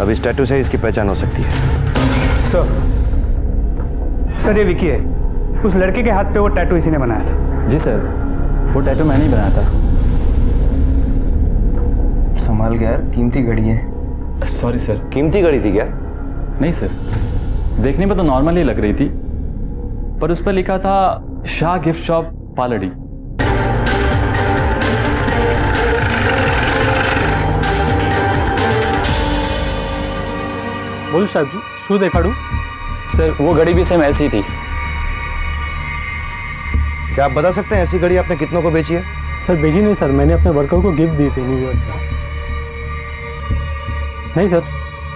अब इस टैटू से इसकी पहचान हो सकती है। सर ये विकी है। उस लड़के के हाथ पे वो टैटू इसी ने बनाया था। जी सर, वो टैटू मैंने ही बनाया था। संभाल के यार, कीमती घड़ी है। Sorry sir. कीमती घड़ी थी क्या? नहीं सर, देखने में तो नॉर्मल ही लग रही थी, पर उस पर लिखा था शाह गिफ्ट शॉप पालड़ी। बोल साहब जी, शू देखाड़ू? सर वो घड़ी भी सेम ऐसी थी। क्या आप बता सकते हैं ऐसी घड़ी आपने कितनों को बेची है? सर बेची नहीं सर, मैंने अपने वर्कर को गिफ्ट दी थी न्यूयॉर्क का। नहीं सर।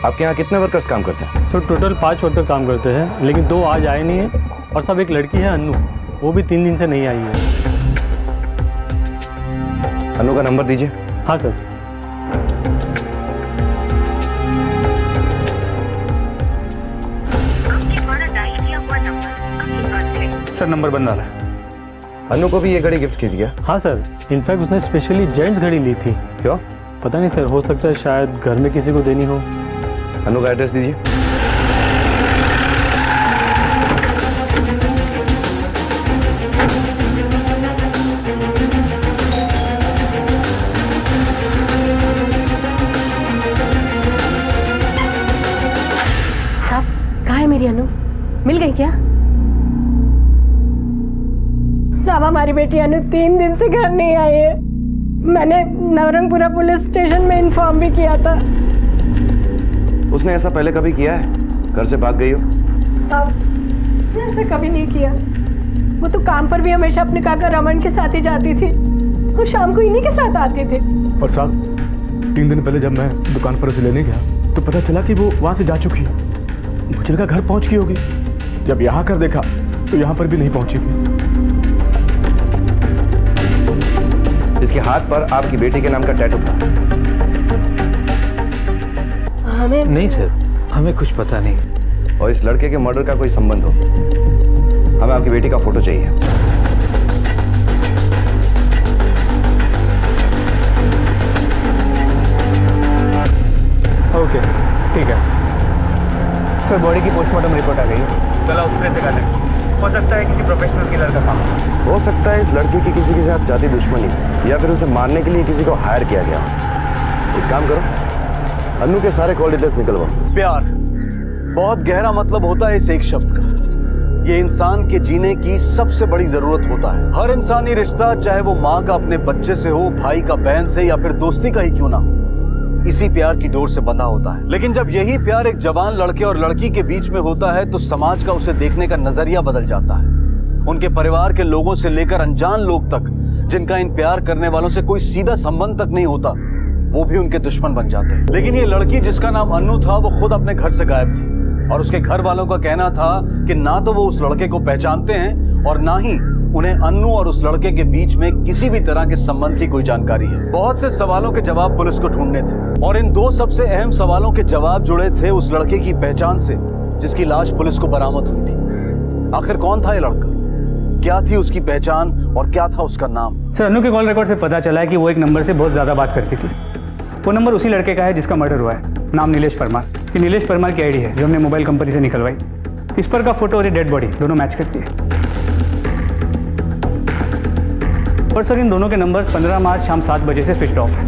आपके यहाँ कितने वर्कर्स काम करते हैं? सर टोटल 5 वर्कर काम करते हैं, लेकिन 2 आज आए नहीं है और सब एक लड़की है अन्नू, वो भी 3 दिन से नहीं आई है। अन्नू का नंबर दीजिए। हाँ सर। सर नंबर बन रहा है। अन्नू को भी ये घड़ी गिफ्ट की थी क्या? हाँ सर, इनफैक्ट उसने स्पेशली जेंट्स घड़ी ली थी। क्यों? पता नहीं सर, हो सकता है शायद घर में किसी को देनी हो। अन्नू का एड्रेस दीजिए। साहब, कहाँ है मेरी अनु? मिल गई क्या? साहब हमारी बेटी अनु 3 दिन से घर नहीं आई है। मैंने नवरंगपुरा पुलिस स्टेशन में इन्फॉर्म भी किया था। उसने ऐसा पहले कभी किया है? घर से भाग गई हो? अब ऐसा कभी नहीं किया। वो तो काम पर भी हमेशा अपने काका रमन के साथ ही जाती थी और शाम को इन्हीं के साथ आती थी। और साहब 3 दिन पहले जब मैं दुकान पर उसे लेने गया तो पता चला कि वो वहाँ से जा चुकी है। मुझे लगा घर पहुँच गई होगी। जब यहाँ कर देखा तो यहाँ पर भी नहीं पहुँची थी। इसके हाथ पर आपकी बेटी के नाम का टैटू था। हमें नहीं सर, हमें कुछ पता नहीं। और इस लड़के के मर्डर का कोई संबंध हो? हमें आपकी बेटी का फोटो चाहिए। ओके ठीक है सर। बॉडी की पोस्टमार्टम रिपोर्ट आ गई है। चला उस से कर लें। हो सकता है किसी प्रोफेशनल किलर का काम हो सकता है इस लड़के की किसी के साथ जाति दुश्मनी या फिर उसे मारने के लिए किसी को हायर किया गया। एक काम करो, अन्नू के सारे कॉल डिटेल्स निकलवाओ। प्यार बहुत गहरा मतलब होता है इस एक शब्द का। ये इंसान के जीने की सबसे बड़ी जरूरत होता है। हर इंसानी रिश्ता, चाहे वो माँ का अपने बच्चे से हो, भाई का बहन से, या फिर दोस्ती का ही क्यों ना हो, इसी प्यार की डोर से बंधा होता है। लेकिन जब यही प्यार एक जवान लड़के और लड़की के बीच में होता है तो समाज का उसे देखने का नजरिया बदल जाता है। उनके परिवार के लोगों से लेकर अनजान लोग तक, जिनका इन प्यार करने वालों से कोई सीधा संबंध तक नहीं होता, वो भी उनके दुश्मन बन जाते हैं। लेकिन ये लड़की जिसका नाम अन्नू था, वो खुद अपने घर से गायब थी। और उसके घर वालों का कहना था कि ना तो वो उस लड़के को पहचानते हैं और ना ही उन्हें अन्नू और उस लड़के के बीच में किसी भी तरह के संबंध की कोई जानकारी है। बहुत से सवालों के जवाब पुलिस को ढूंढने थे और इन दो सबसे अहम सवालों के जवाब जुड़े थे उस लड़के की पहचान से जिसकी लाश पुलिस को बरामद हुई थी। आखिर कौन था ये लड़का, क्या थी उसकी पहचान और क्या था उसका नाम? सर, अन्नू के कॉल रिकॉर्ड से पता चला है कि वो एक नंबर से बहुत ज़्यादा बात करती थी। वो नंबर उसी लड़के का है जिसका मर्डर हुआ है, नाम नीलेश परमार। ये नीलेश परमार की आईडी है जो हमने मोबाइल कंपनी से निकलवाई। इस पर का फोटो और ये डेड बॉडी दोनों मैच करती है। पर सर, इन दोनों के नंबर्स 15 मार्च शाम 7 बजे से स्विच ऑफ है।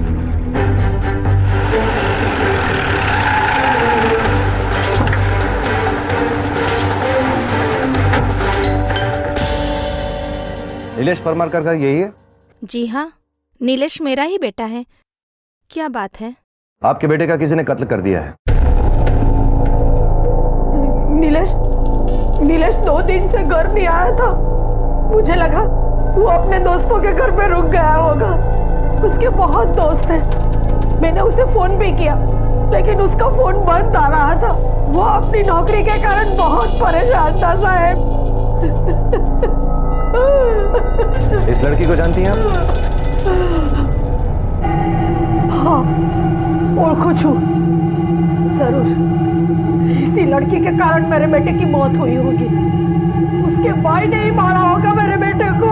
नीलेश परमार का घर यही है? जी हाँ, नीलेश मेरा ही बेटा है। क्या बात है? आपके बेटे का किसी ने कत्ल कर दिया है। नीलेश 2 दिन से घर नहीं आया था। मुझे लगा वो अपने दोस्तों के घर पे रुक गया होगा। उसके बहुत दोस्त हैं। मैंने उसे फोन भी किया लेकिन उसका फोन बंद आ रहा था। वो अपनी नौकरी के कारण बहुत परेशान था साहब। इस लड़की को जानती हैं आप? हाँ, ओळखू छू जरूर। इसी लड़की के कारण मेरे बेटे की मौत हुई होगी। उसके भाई ने ही मारा होगा मेरे बेटे को।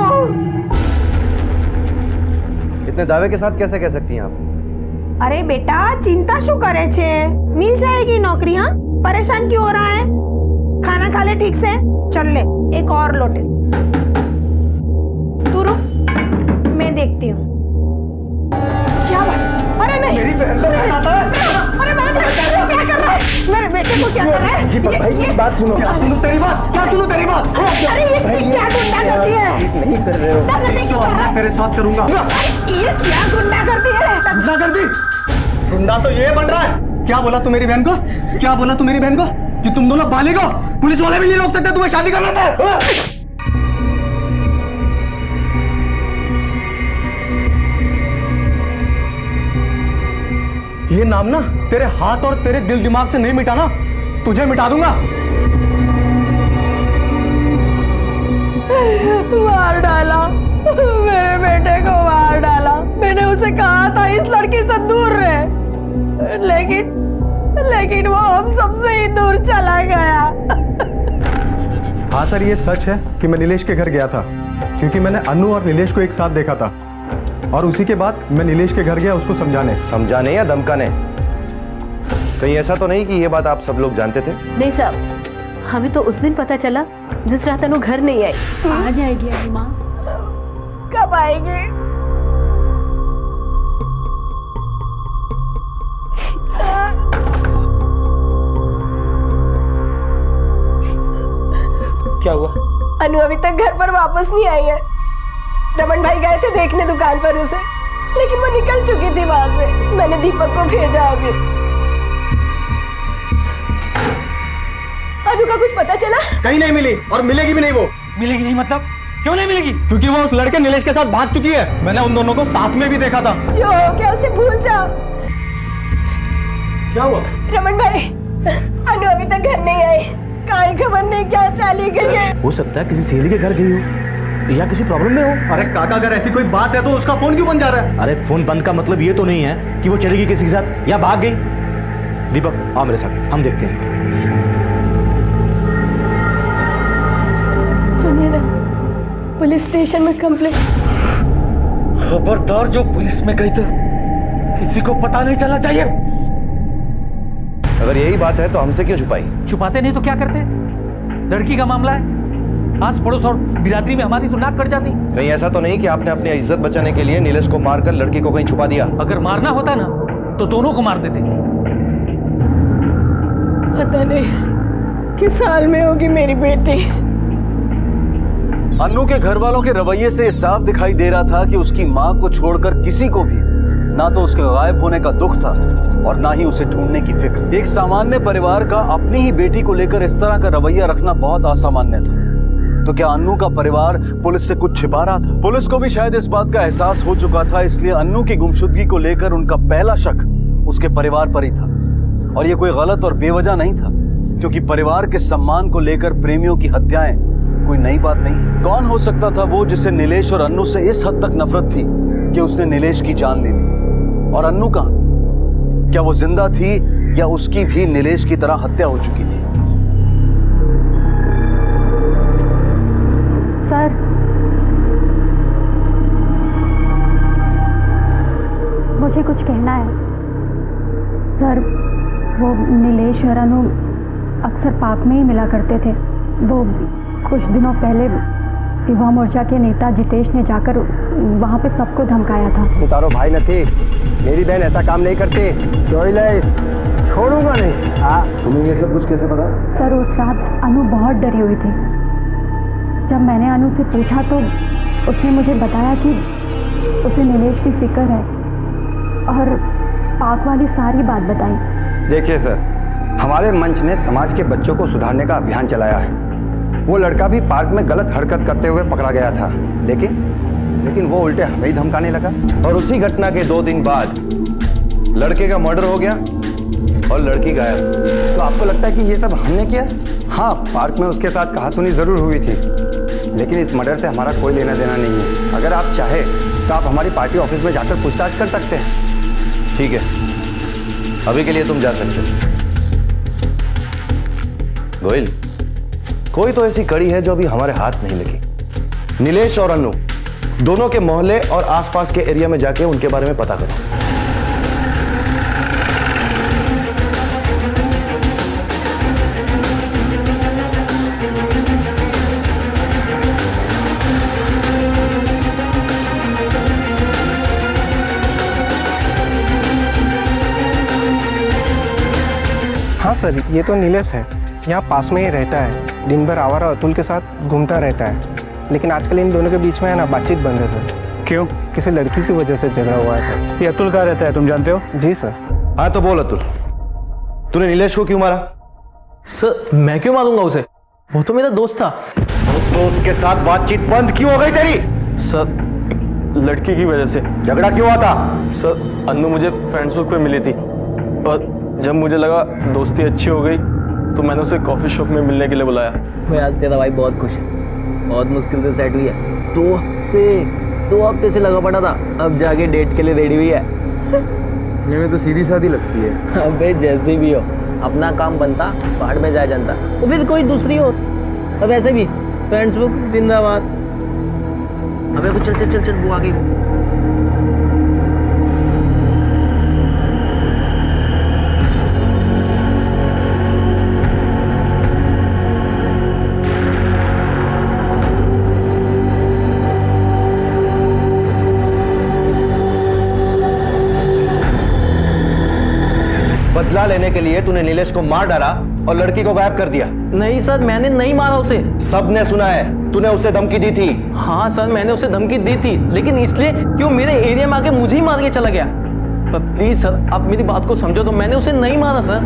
इतने दावे के साथ कैसे कह सकती हैं आप? अरे बेटा, चिंता शू करे छे? मिल जाएगी नौकरी। हाँ, परेशान क्यों हो रहा है? खाना खा ले ठीक से। चल ले एक और लोटे। तू रुक, मैं देखती हूँ। क्या बात? अरे नहीं, मेरी बहन को क्या आता है? अरे क्या कर रहा है? मेरे बेटे को क्या कर रहा है? ये बात सुनो। क्या सुनो तेरी बात? अरे ये क्या गुंडागर्दी है? नहीं कर रहे हो। गुंडागर्दी क्यों कर रहा है? तेरे साथ करूंगा। ये क्या गुंडागर्दी है? गुंडागर्दी? गुंडा तो ये बन रहा है। क्या बोला तू मेरी बहन को? क्या बोला तू मेरी बहन को? कि तुम दोनों बालिग हो? पुलिस वाले भी नहीं रोक सकते तुम्हें शादी करने से। ये नाम ना तेरे हाथ और तेरे दिल दिमाग से नहीं मिटाना, तुझे मिटा दूंगा। मार डाला, मेरे बेटे को मार डाला। मैंने उसे कहा था इस लड़की से दूर रहे, लेकिन वो हम सबसे ही दूर चला गया। हाँ सर, ये सच है कि मैं नीलेश के घर गया था क्योंकि मैंने अन्नू और नीलेश को एक साथ देखा था और उसी के बाद मैं नीलेश के घर गया उसको समझाने या धमकाने। कहीं ऐसा तो नहीं कि ये बात आप सब लोग जानते थे? नहीं साहब, हमें तो उस दिन पता चला जिस रात अनु घर नहीं आई। आ जाएगी अनु माँ। कब आएगी? क्या हुआ? अनु अभी तक घर पर वापस नहीं आई है। रमन भाई गए थे देखने दुकान पर उसे, लेकिन वो निकल चुकी थी वहां से। मैंने दीपक को भेजा अभी। अनु का कुछ पता चला? कहीं नहीं मिली और मिलेगी भी नहीं। वो मिलेगी नहीं मतलब? क्यों नहीं मिलेगी? क्योंकि वो उस लड़के नीलेश के साथ भाग चुकी है। मैंने उन दोनों को साथ में भी देखा था। जो हो गया उसे भूल जाओ। क्या हुआ? रमन भाई, अनु अभी तक घर नहीं आई। काई खबर नहीं, क्या चली गई है? हो सकता है किसी सहेली के घर गई हो या किसी प्रॉब्लम में हो। अरे काका, अगर ऐसी कोई बात है तो उसका फोन क्यों बंद जा रहा है? अरे फोन बंद का मतलब ये तो नहीं है कि वो चली गई किसी के साथ या भाग गई। दीपक आओ मेरे साथ, हम देखते हैं। सुनिए ना, पुलिस स्टेशन में कंप्लेंट। खबरदार, जो पुलिस में गई थी किसी को पता नहीं चलना चाहिए। अगर यही बात है तो हमसे क्यों छुपाई? छुपाते नहीं तो क्या करते? लड़की का मामला है, आस पड़ोस और बिरादरी में हमारी तो नाक कट जाती। कहीं ऐसा तो नहीं कि आपने अपनी इज्जत बचाने के लिए नीलेश को मारकर लड़की को कहीं छुपा दिया? अगर मारना होता ना तो दोनों को मार देते। पता नहीं किस हाल में होगी मेरी बेटी। अन्नू के घर वालों के रवैये से साफ दिखाई दे रहा था कि उसकी मां को छोड़कर किसी को भी ना तो उसके गायब होने का दुख था और ना ही उसे ढूंढने की फिक्र। एक सामान्य परिवार का अपनी ही बेटी को लेकर इस तरह का रवैया रखना बहुत असामान्य था। तो क्या अन्नू का परिवार पुलिस से कुछ छिपा रहा था? पुलिस को भी शायद इस बात का एहसास हो चुका था, इसलिए अन्नू की गुमशुदगी को लेकर उनका पहला शक उसके परिवार पर ही था। और ये कोई गलत और बेवजह नहीं था, क्योंकि परिवार के सम्मान को लेकर प्रेमियों की हत्याएं कोई नई बात नहीं। कौन हो सकता था वो जिसे नीलेश और अन्नू से इस हद तक नफरत थी कि उसने नीलेश की जान ले ली? और अन्नू कहां? क्या वो जिंदा थी या उसकी भी नीलेश की तरह हत्या हो चुकी थी? सर, मुझे कुछ कहना है। सर, वो नीलेश और अनु अक्सर पार्क में ही मिला करते थे। वो कुछ दिनों पहले युवा मोर्चा के नेता जितेश ने जाकर वहाँ पे सबको धमकाया था। तू तारो भाई न थी, मेरी बहन ऐसा काम नहीं करती। छोड़ूंगा नहीं। हाँ, तुम्हें ये सब कुछ कैसे पता? सर, उस रात अनु बहुत डरी हुई थी। जब मैंने अनु से पूछा तो उसने मुझे बताया कि उसे नीलेश की फिक्र है और पार्क वाली सारी बात बताई। देखिए सर, हमारे मंच ने समाज के बच्चों को सुधारने का अभियान चलाया है। वो लड़का भी पार्क में गलत हरकत करते हुए पकड़ा गया था, लेकिन वो उल्टे हमें ही धमकाने लगा। और उसी घटना के 2 दिन बाद लड़के का मर्डर हो गया और लड़की गायब। तो आपको लगता है कि ये सब हमने किया? हाँ, पार्क में उसके साथ कहासुनी जरूर हुई थी, लेकिन इस मर्डर से हमारा कोई लेना देना नहीं है। अगर आप चाहे तो आप हमारी पार्टी ऑफिस में जाकर पूछताछ कर सकते हैं। ठीक है, अभी के लिए तुम जा सकते हो। गोयल, कोई तो ऐसी कड़ी है जो अभी हमारे हाथ नहीं लगी। नीलेश और अन्नू दोनों के मोहल्ले और आसपास के एरिया में जाके उनके बारे में पता करो। हाँ सर, ये तो नीलेश है, यहाँ पास में ही रहता है। दिन भर आवारा अतुल के साथ घूमता रहता है, लेकिन आजकल इन दोनों के बीच में है ना बातचीत बंद है सर। क्यों? किसी लड़की की वजह से झगड़ा हुआ है सर। ये अतुल कहाँ रहता है, तुम जानते हो? जी सर। हाँ तो बोल अतुल, तूने नीलेश को क्यों मारा? सर, मैं क्यों मारूंगा उसे? वो तो मेरा दोस्त था। दोस्त के साथ बातचीत बंद क्यों हो गई तेरी? सर, लड़की की वजह से। झगड़ा क्यों हुआ था? सर, अन्नू मुझे फेसबुक पे मिली थी और जब मुझे लगा दोस्ती अच्छी हो गई तो मैंने उसे कॉफी शॉप में मिलने के लिए बुलाया। भाई, आज तेरा भाई बहुत खुश है, बहुत मुश्किल से सेट हुई है। 2 हफ्ते से लगा पड़ा था, अब जाके डेट के लिए रेडी हुई है। ये में तो सीधी सादी लगती है। अबे जैसे भी हो, अपना काम बनता पहाड़ में जाया जानता, तो फिर कोई दूसरी हो। और वैसे भी फेसबुक जिंदाबाद। अबे वो चल चल चल चल, वो आ गई। बदला लेने के लिए तूने नीलेश को मार डाला और लड़की को गायब कर दिया। नहीं सर, मैंने नहीं मारा उसे। सबने सुना है, तूने उसे धमकी दी थी। हाँ सर, मैंने उसे धमकी दी थी, लेकिन इसलिए क्यों मेरे एरिया में आके मुझे ही मार के चला गया। पर प्लीज सर, आप मेरी बात को समझो, तो मैंने उसे नहीं मारा सर।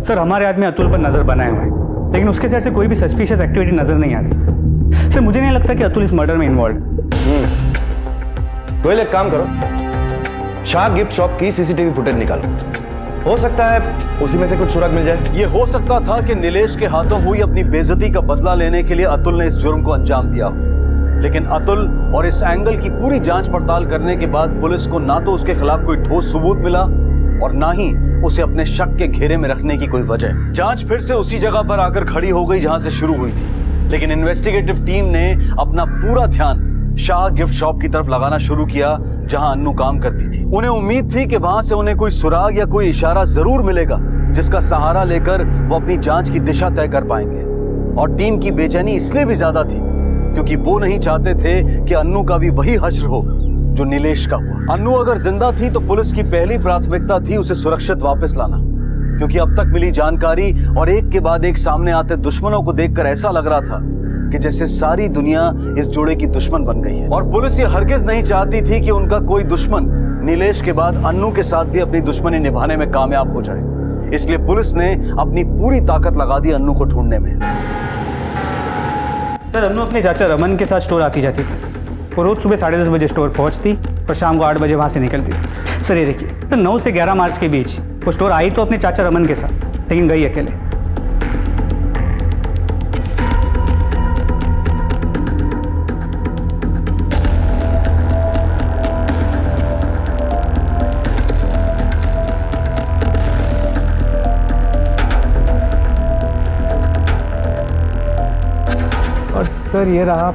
सर, हमारे आदमी अतुल पर नजर बनाए हुए हैं, लेकिन उसके साइड से कोई भी सस्पिशियस एक्टिविटी नजर नहीं आ रही। सर, मुझे नहीं लगता कि अतुल इस मर्डर में इन्वॉल्व। तो एक काम करो, शाह गिफ्ट शॉप की सीसीटीवी फुटेज निकालो। हो सकता है उसी में से कुछ सुराग मिल जाए। ये हो सकता था कि नीलेश के हाथों हुई अपनी बेइज्जती का बदला लेने के लिए अतुल ने इस जुर्म को अंजाम दिया हो। लेकिन अतुल और इस एंगल की पूरी जांच पड़ताल करने के बाद पुलिस को ना तो उसके खिलाफ कोई ठोस सबूत मिला और ना ही उसे अपने शक के घेरे में रखने की कोई वजह। जांच फिर से उसी जगह पर आकर खड़ी हो गई जहां से शुरू हुई थी, लेकिन इन्वेस्टिगेटिव टीम ने अपना पूरा ध्यान शाह गिफ्ट शॉप की तरफ लगाना शुरू किया जहां अन्नू काम करती थी। उन्हें उम्मीद थी कि वहां से उन्हें कोई सुराग या कोई इशारा जरूर मिलेगा जिसका सहारा लेकर वो अपनी जांच की दिशा तय कर पाएंगे। और टीम की बेचैनी इसलिए भी ज्यादा थी क्योंकि वो नहीं चाहते थे कि अन्नू का भी वही हश्र हो जो नीलेश का हुआ। अन्नू अगर जिंदा थी तो पुलिस की पहली प्राथमिकता थी उसे सुरक्षित वापस लाना, क्योंकि अब तक मिली जानकारी और एक के बाद एक सामने आते दुश्मनों को देखकर ऐसा लग रहा था कि जैसे सारी दुनिया इस जोड़े की दुश्मन बन गई है। और पुलिस ये हरगिज नहीं चाहती थी कि उनका कोई दुश्मन नीलेश के बाद अन्नू के साथ भी अपनी दुश्मनी निभाने में कामयाब हो जाए। इसलिए पुलिस ने अपनी पूरी ताकत लगा दी अन्नू को ढूंढने में। सर, अन्नू अपने चाचा रमन के साथ स्टोर आती जाती थी। वो रोज सुबह 10:30 बजे स्टोर पहुंचती और शाम को 8 बजे वहां से निकलती। सर, ये देखिए, तो 9 से 11 मार्च के बीच वो स्टोर आई तो अपने चाचा रमन के साथ, लेकिन गई अकेले। और सर ये रहा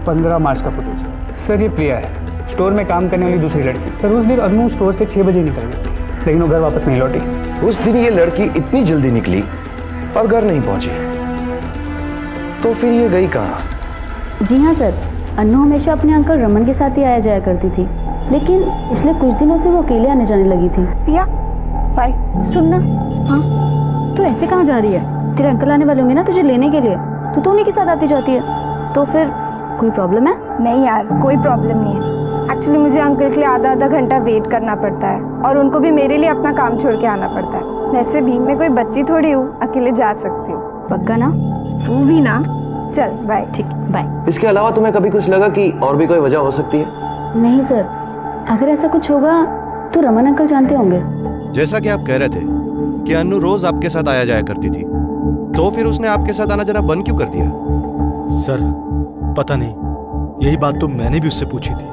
15 मार्च का फुटेज। सर ये प्रिया है, स्टोर में काम करने वाली दूसरी लड़की। सर उस दिन अनु स्टोर से 6 बजे निकल गई, लेकिन वो घर वापस नहीं लौटी। उस दिन ये लड़की इतनी जल्दी निकली और घर नहीं पहुंची, तो फिर ये गई कहाँ? जी हाँ सर, अन्नू हमेशा अपने अंकल रमन के साथ ही आया जाया करती थी, लेकिन पिछले कुछ दिनों से वो अकेले आने जाने लगी थी। प्रिया बाय। सुनना, हाँ तू ऐसे कहाँ जा रही है? तेरे अंकल आने वाले होंगे ना तुझे लेने के लिए, तू उन्हीं के साथ आती जाती है, तो फिर कोई प्रॉब्लम है? नहीं यार, कोई प्रॉब्लम नहीं है। एक्चुअली मुझे अंकल के लिए आधा घंटा वेट करना पड़ता है और उनको भी मेरे लिए अपना काम छोड़ के आना पड़ता है। वैसे भी मैं कोई बच्ची थोड़ी हूँ, अकेले जा सकती हूँ। पक्का ना? तू भी ना? चल बाय। ठीक, बाय। इसके अलावा तुम्हें कभी कुछ लगा कि और भी कोई वजह हो सकती है? नहीं सर, अगर ऐसा कुछ होगा तो रमन अंकल जानते होंगे। जैसा कि आप कह रहे थे कि अन्नू रोज आपके साथ आया जाया करती थी, तो फिर उसने आपके साथ आना जाना बंद क्यों कर दिया? सर पता नहीं, यही बात तो मैंने भी उससे पूछी थी।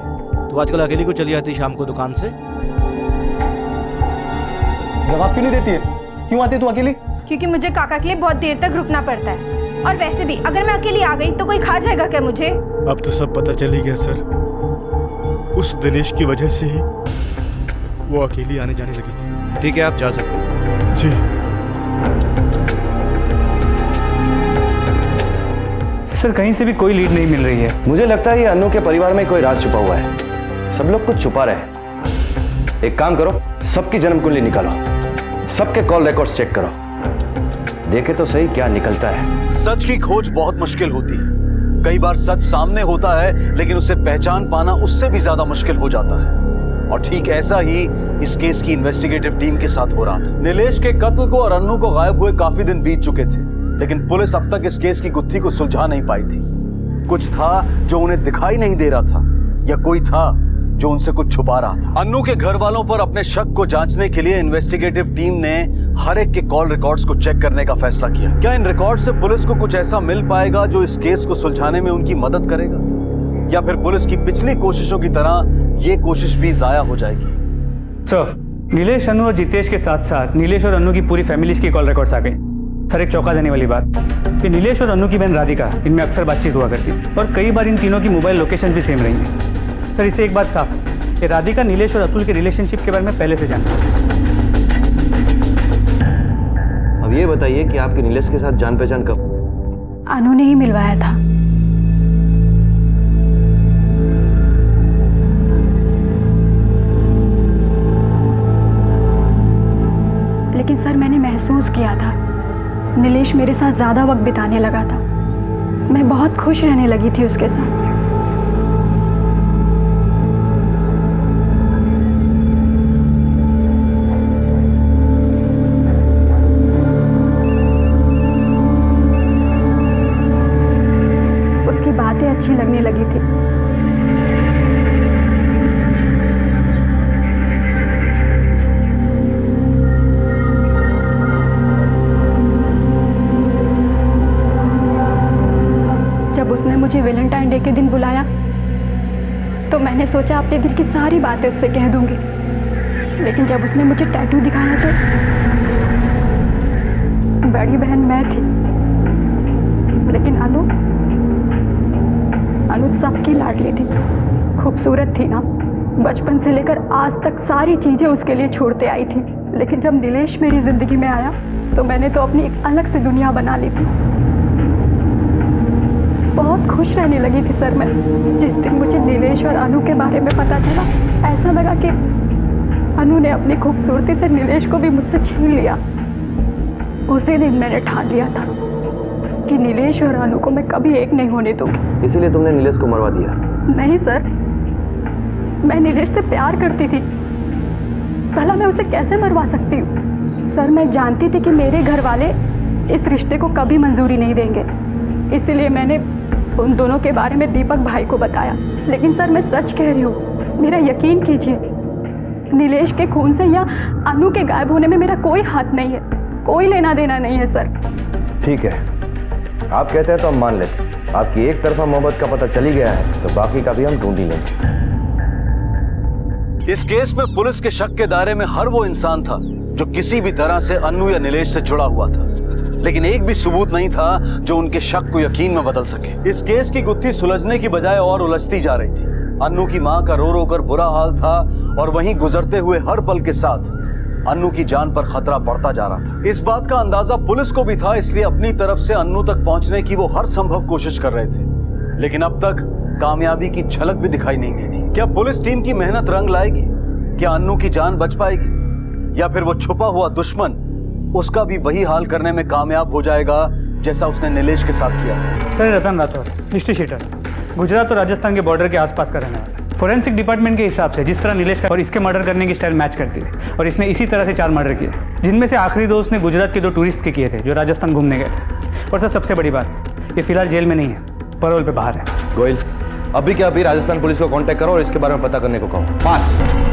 तो आजकल अकेली को चली जाती शाम को दुकान से। जवाब क्यों नहीं देती है? क्यों आती है तू अकेली? क्योंकि मुझे काका के लिए बहुत देर तक रुकना पड़ता है, और वैसे भी अगर मैं अकेली आ गई तो कोई खा जाएगा क्या मुझे? अब तो सब पता चल ही गया सर, उस दिनेश की वजह से ही वो अकेली आने जाने लगी थी। ठीक है, आप जा सकते हैं। जी सर कहीं से भी कोई लीड नहीं मिल रही है। मुझे लगता है ये अन्नू के परिवार में कोई राज छुपा हुआ है, सब लोग कुछ छुपा रहे हैं। एक काम करो, सबकी जन्म कुंडली निकालो, सबके कॉल रिकॉर्ड्स चेक करो, देखे तो सही क्या निकलता है। सच की खोज बहुत मुश्किल होती है। कई बार सच सामने होता है, लेकिन उसे पहचान पाना उससे भी ज्यादा मुश्किल हो जाता है। और ठीक ऐसा ही इस केस की इन्वेस्टिगेटिव टीम के साथ हो रहा था। नीलेश के कत्ल को और अन्नू को गायब हुए काफी दिन बीत चुके थे, लेकिन पुलिस अब तक इस केस की गुत्थी को सुलझा नहीं पाई थी। कुछ था जो उन्हें दिखाई नहीं दे रहा था, या कोई था जो उनसे कुछ छुपा रहा था। अन्नू के घर वालों पर अपने शक को जांचने के लिए इन्वेस्टिगेटिव टीम ने हर एक के कॉल रिकॉर्ड्स को चेक करने का फैसला किया। क्या इन रिकॉर्ड से पुलिस को कुछ ऐसा मिल पाएगा जो इस केस को सुलझाने में उनकी मदद करेगा, या फिर पुलिस की पिछली कोशिशों की तरह ये कोशिश भी जाया हो जाएगी? सर नीलेश, अन्नू और जितेश के साथ साथ नीलेश और अन्नू की पूरी फैमिलीज की कॉल रिकॉर्ड्स आ गई। सर एक चौंका देने वाली बात कि नीलेश और अन्नू की बहन राधिका, इनमें अक्सर बातचीत हुआ करती और कई बार इन तीनों की मोबाइल लोकेशन भी सेम रही है। सर इससे एक बात साफ है कि राधिका नीलेश और अतुल के रिलेशनशिप के बारे में पहले से जानती है। अब ये बताइए कि आपके नीलेश के साथ जान पहचान कब? अनु ने ही मिलवाया था। लेकिन सर मैंने महसूस किया था नीलेश मेरे साथ ज़्यादा वक्त बिताने लगा था। मैं बहुत खुश रहने लगी थी उसके साथ। उसकी बातें अच्छी लगने लगी थी। जब उसने मुझे वैलेंटाइन डे के दिन बुलाया तो मैंने सोचा अपने दिल की सारी बातें उससे कह दूंगी, लेकिन जब उसने मुझे टैटू दिखाया तो बड़ी बहन मैं थी, लेकिन अनु सबकी लाडली थी, खूबसूरत थी ना। बचपन से लेकर आज तक सारी चीज़ें उसके लिए छोड़ते आई थी, लेकिन जब नीलेश मेरी ज़िंदगी में आया तो मैंने तो अपनी एक अलग सी दुनिया बना ली थी। बहुत खुश रहने लगी थी सर मैं। जिस दिन मुझे नीलेश और अनु के बारे में पता चला, ऐसा लगा कि अनु ने अपनी खूबसूरती से नीलेश को भी मुझसे छीन लिया। उसी दिन मैंने ठान लिया था कि नीलेश और अनु को मैं कभी एक नहीं होने दूंगी। इसीलिए तुमने नीलेश को मरवा दिया? नहीं सर, मैं नीलेश से प्यार करती थी, भला मैं उसे कैसे मरवा सकती हूँ? सर मैं जानती थी कि मेरे घर वाले इस रिश्ते को कभी मंजूरी नहीं देंगे, इसीलिए मैंने उन दोनों के बारे में दीपक भाई को बताया। लेकिन सर मैं सच कह रही हूँ, मेरा यकीन कीजिए, नीलेश के खून से या अनु के गायब होने में मेरा कोई हाथ नहीं है, कोई लेना देना नहीं है सर। ठीक है, आप कहते हैं तो हम मान लेते। आपकी एक तरफा मोहब्बत का पता चली गया है तो बाकी का भी हम ढूंढ ही लेंगे। इस केस में पुलिस के शक के दायरे में हर वो इंसान था जो किसी भी तरह से अन्नू या नीलेश से जुड़ा हुआ था, लेकिन एक भी सबूत नहीं था जो उनके शक को यकीन में बदल सके। इस केस की गुत्थी सुलझने की बजाय और उलझती जा रही थी। अन्नू की मां का रो रो कर बुरा हाल था और वहीं गुजरते हुए हर पल के साथ अन्नू की जान पर खतरा बढ़ता जा रहा था। इस बात का अंदाजा पुलिस को भी था, इसलिए अपनी तरफ से अन्नू तक पहुंचने की वो हर संभव कोशिश कर रहे थे, लेकिन अब तक कामयाबी की झलक भी दिखाई नहीं दी थी। क्या पुलिस टीम की मेहनत रंग लाएगी? क्या अन्नू की जान बच पाएगी? या फिर वो छुपा हुआ दुश्मन उसका भी वही हाल करने में कामयाब हो जाएगा जैसा उसने नीलेश के साथ किया था? सर, रतन राठौर, हिस्ट्री शीटर, गुजरात और राजस्थान के बॉर्डर के आसपास का रहने वाला है। फोरेंसिक डिपार्टमेंट के हिसाब से जिस तरह नीलेश का और इसके मर्डर करने की स्टाइल मैच करती है, और इसने इसी तरह से 4 मर्डर किए, जिनमें से आखिरी 2 उसने गुजरात के 2 टूरिस्ट के किए थे जो राजस्थान घूमने गए थे। और सर, सबसे बड़ी बात, ये फिलहाल जेल में नहीं है, पैरोल पे बाहर है। गोयल, अभी क्या अभी राजस्थान पुलिस को कांटेक्ट करो और इसके बारे में पता करने को कहो। फास्ट।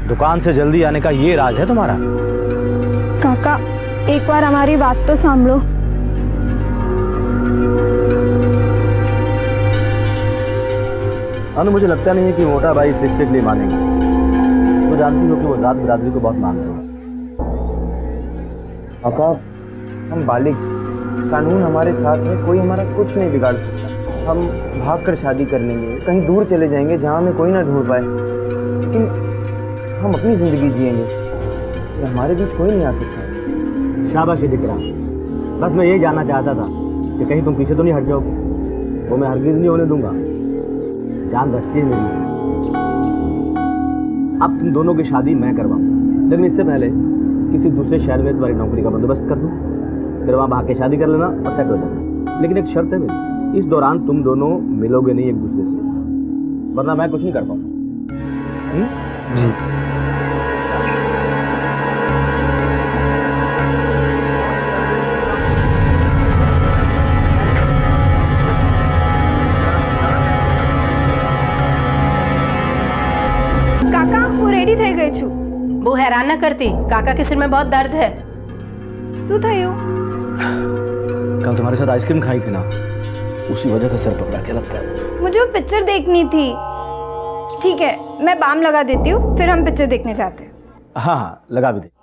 दुकान से जल्दी आने का ये राज है तुम्हारा? काका, एक बार हमारी बात तो संभलो। अनु, मुझे लगता नहीं है कि मोटा भाई इस रिश्ते के लिए मानेंगे। तो जानती हो कि वो जात बिरादरी को बहुत मानते हैं। पापा, हम बालिग, कानून हमारे साथ है, कोई हमारा कुछ नहीं बिगाड़ सकता। हम भाग कर शादी कर लेंगे, कहीं दूर चले जाएंगे जहाँ हमें कोई ना ढूंढ पाए, लेकिन हम अपनी जिंदगी जिएंगे, हमारे बीच कोई नहीं आ सकता। शाबाश दिकरा, बस मैं ये जानना चाहता था कि कहीं तुम पीछे तो नहीं हट जाओगे। वो मैं हरगिज नहीं होने दूंगा, जान बचती है मेरी से। अब तुम दोनों की शादी मैं करवाऊँ, लेकिन इससे पहले किसी दूसरे शहर में तुम्हारी नौकरी का बंदोबस्त कर दूँ, फिर वहाँ भाग के शादी कर लेना और सेट हो जाना। लेकिन एक शर्त है मेरी, इस दौरान तुम दोनों मिलोगे नहीं एक दूसरे से, वरना मैं कुछ नहीं कर पाऊँगा। जी। काका, હું રેડી થઈ ગઈ છું। वो हैरान न करती, काका के सिर में बहुत दर्द है। શું થયું? कल तुम्हारे साथ आइसक्रीम खाई थी ना, उसी वजह से सर पकड़ा। क्या लगता है? मुझे वो पिक्चर देखनी थी। ठीक है, मैं बाम लगा देती हूँ, फिर हम पिक्चर देखने जाते हैं। हाँ हाँ, लगा भी दे।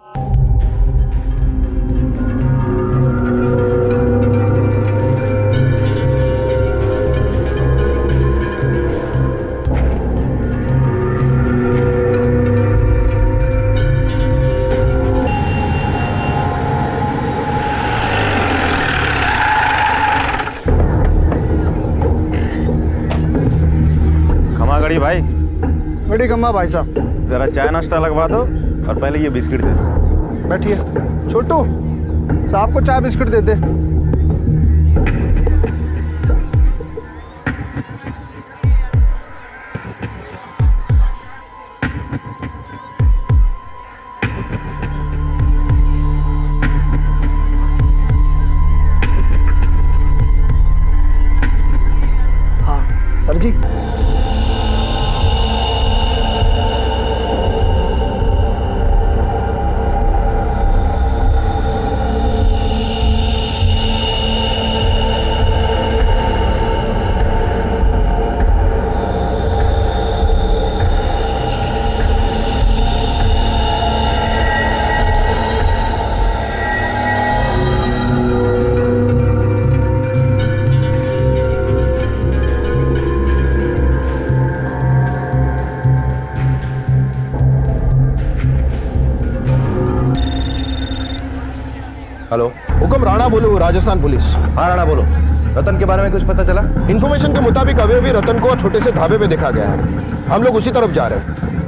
खमागड़ी भाई, बड़ी कम्मा भाई साहब, जरा चाय नाश्ता लगवा दो और पहले ये बिस्किट दे दो। बैठिए। छोटू, साहब को चाय बिस्किट दे दे। हाँ सर जी। हेलो, हुक्म राणा बोलो, राजस्थान पुलिस। हाँ राणा बोलो। रतन के बारे में कुछ पता चला? इन्फॉर्मेशन के मुताबिक अभी अभी रतन को छोटे से ढाबे पे देखा गया है। हम लोग उसी तरफ जा रहे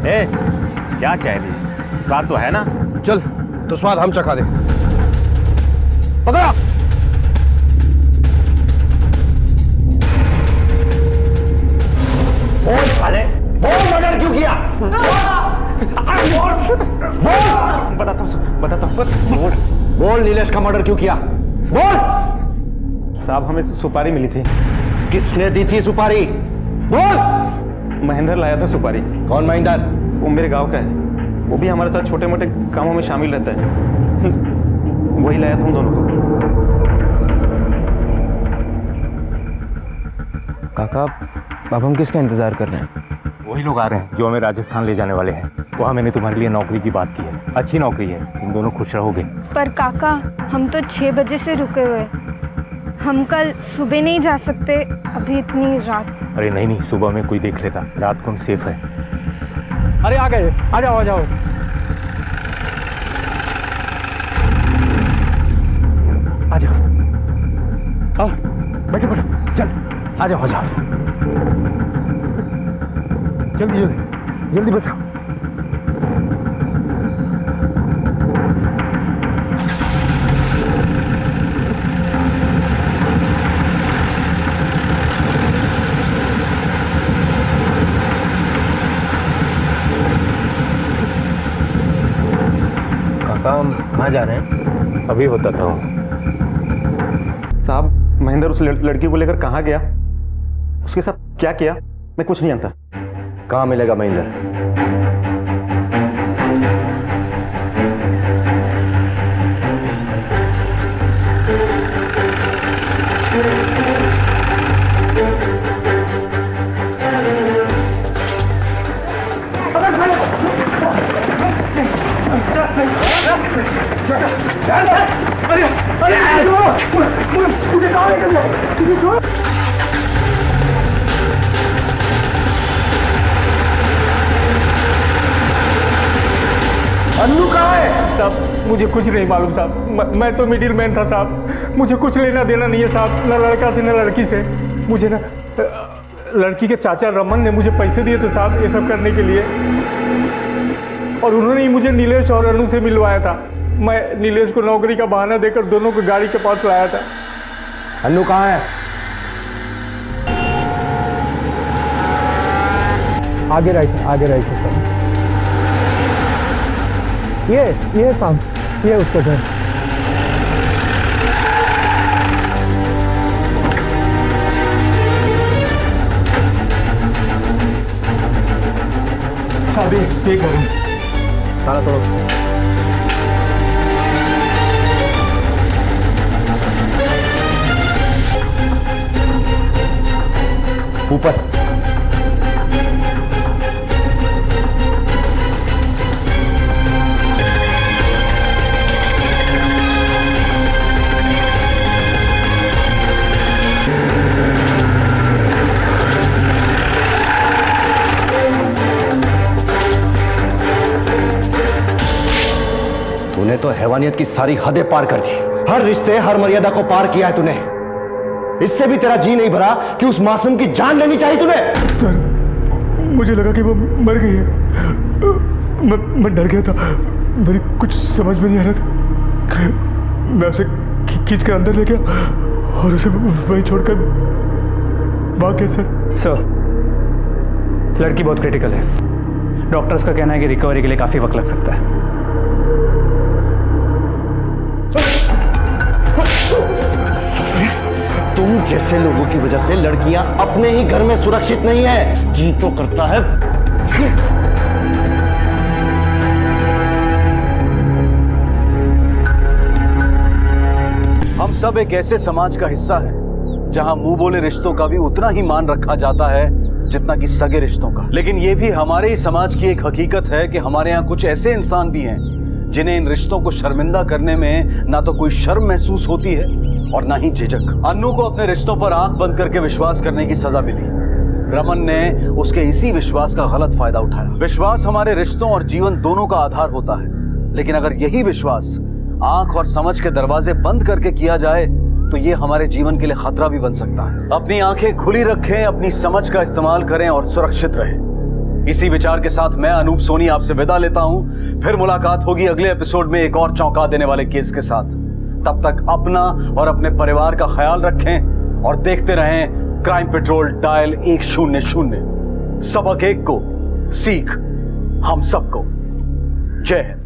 हैं। क्या चाहिए? बात तो है ना? चल, तो स्वाद हम चखा दे। पकड़ा। बोल साले, बोल मर्डर क्यों किया? बोल, बताता हूँ, बताता हूँ। बोल, नीलेश का मर्डर क्यों किया? बोल। साहब हमें सुपारी मिली थी। किसने दी थी सुपारी? बोल। महेंद्र लाया था सुपारी। कौन महेंद्र? वो मेरे गांव का है, वो भी हमारे साथ छोटे मोटे कामों में शामिल रहता है। वही लाया तुम दोनों को। काका, अब हम किसका इंतजार कर रहे हैं? वही लोग आ रहे हैं जो हमें राजस्थान ले जाने वाले हैं। वहाँ मैंने तुम्हारे लिए नौकरी की बात की है, अच्छी नौकरी है, तुम दोनों खुश रहोगे। पर काका, हम तो 6 बजे से रुके हुए, हम कल सुबह नहीं जा सकते, अभी इतनी रात। अरे नहीं नहीं, सुबह में कोई देख लेता, रात को हम सेफ है। अरे आ गए, आ जाओ आ जाओ। आ जाओ, आओ, बैठो बैठो, चल आ जाओ आ जाओ, जल्दी जल्दी जल्दी बैठो। काका, हम कहाँ जा रहे हैं? अभी बताता हूँ। साहब, महेंद्र उस लड़की को लेकर कहाँ गया, उसके साथ क्या किया, मैं कुछ नहीं जानता। कहाँ मिलेगा महेंद्र? अन्नू कहाँ है? साहब, मुझे कुछ नहीं मालूम साहब, मैं तो मिडिल मैन था साहब, मुझे कुछ लेना देना नहीं है साहब, ना लड़का से ना लड़की से। मुझे ना लड़की के चाचा रमन ने मुझे पैसे दिए थे साहब ये सब करने के लिए, और उन्होंने ही मुझे नीलेश और अनु से मिलवाया था। मैं नीलेश को नौकरी का बहाना देकर दोनों को गाड़ी के पास लाया था। अन्नू कहाँ है? आगे राइट सर। ये साहब, ये उसका घर। साहब, ये घर है। ताला तोड़ो। ऊपर। तूने तो हैवानियत की सारी हदें पार कर दी। हर रिश्ते, हर मर्यादा को पार किया है तूने। इससे भी तेरा जी नहीं भरा कि उस मासूम की जान लेनी चाहिए तूने। सर, मुझे लगा कि वो मर गई है। मैं डर गया था, मेरी कुछ समझ में नहीं आ रहा था। मैं उसे खींच कर अंदर ले गया और उसे वहीं छोड़कर भाग गया। सर, लड़की बहुत क्रिटिकल है। डॉक्टर्स का कहना है कि रिकवरी के लिए काफ़ी वक्त लग सकता है। तुम जैसे लोगों की वजह से लड़कियां अपने ही घर में सुरक्षित नहीं है। जी तो करता है। हम सब एक ऐसे समाज का हिस्सा है जहां मुंह बोले रिश्तों का भी उतना ही मान रखा जाता है जितना कि सगे रिश्तों का। लेकिन यह भी हमारे ही समाज की एक हकीकत है कि हमारे यहाँ कुछ ऐसे इंसान भी हैं जिन्हें इन रिश्तों को शर्मिंदा करने में ना तो कोई शर्म महसूस होती है और ना ही झिझक। अन्नू को अपने रिश्तों पर आंख बंद करके विश्वास करने की सजा मिली। रमन ने उसके इसी विश्वास का गलत फायदा उठाया। विश्वास हमारे रिश्तों और जीवन दोनों का आधार होता है, लेकिन अगर यही विश्वास आंख और समझ के दरवाजे बंद करके किया जाए तो ये हमारे जीवन के लिए खतरा भी बन सकता है। अपनी आंखें खुली रखें, अपनी समझ का इस्तेमाल करें और सुरक्षित रहें। इसी विचार के साथ मैं अनूप सोनी आपसे विदा लेता हूं। फिर मुलाकात होगी अगले एपिसोड में एक और चौंका देने वाले केस के साथ। तब तक अपना और अपने परिवार का ख्याल रखें और देखते रहें क्राइम पेट्रोल डायल 100। सबक एक को, सीख हम सबको। जय हिंद।